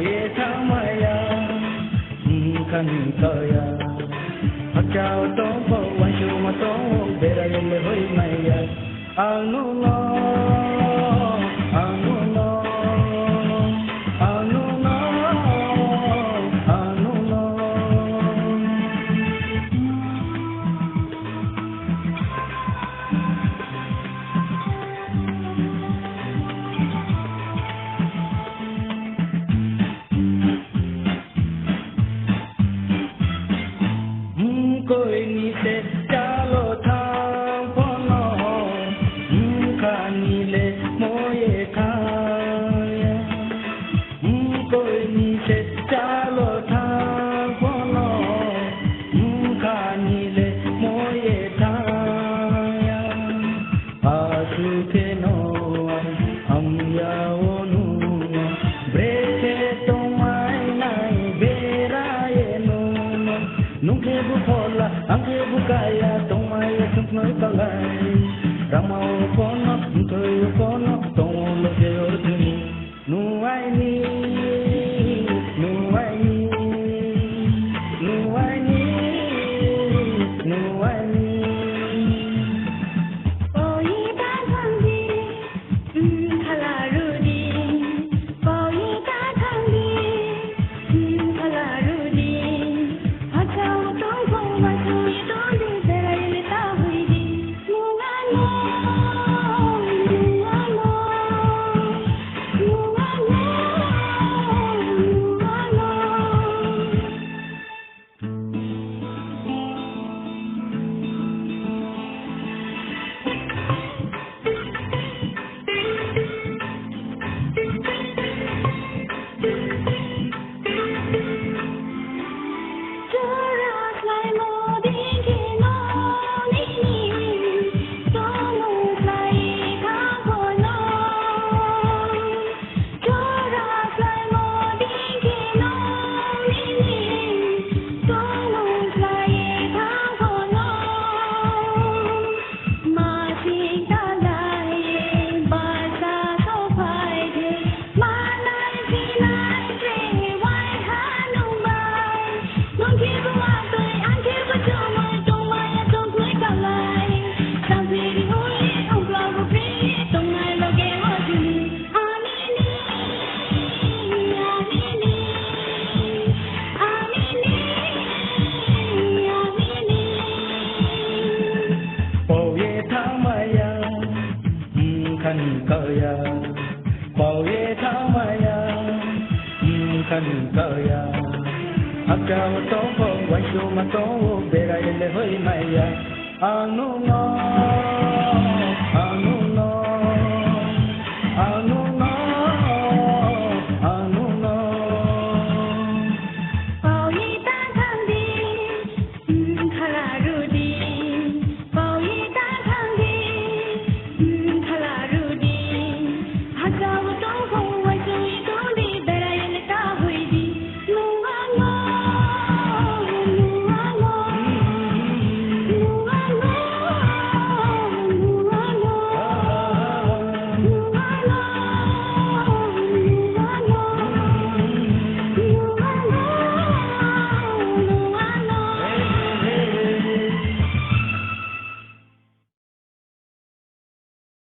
ye thamaya kan kaya Chào tông phố quan chú mà tông về đây lên với mày anu no anu no anu no anu no कोई नीचे चालो थाम पोनो खानीले मोये खाया कोई नीचे चालो थाम पोनो खानीले मोये खाया आसु के नो हम याओ नु ब्रेके तो माय नाई बेराये नु nungke bukola angke bukaya tomaya tumpnoy kalay ramao kono ntoy kono tomo ke orduni nuai ni nuai ni nuai ni nuai ni oi ta thangdi khalarudi oi ta thangdi khalarudi kan kaya bao ye thamaya kan kaya akao to ko wan chu ma to be ra le hoi maya anu no anu no anu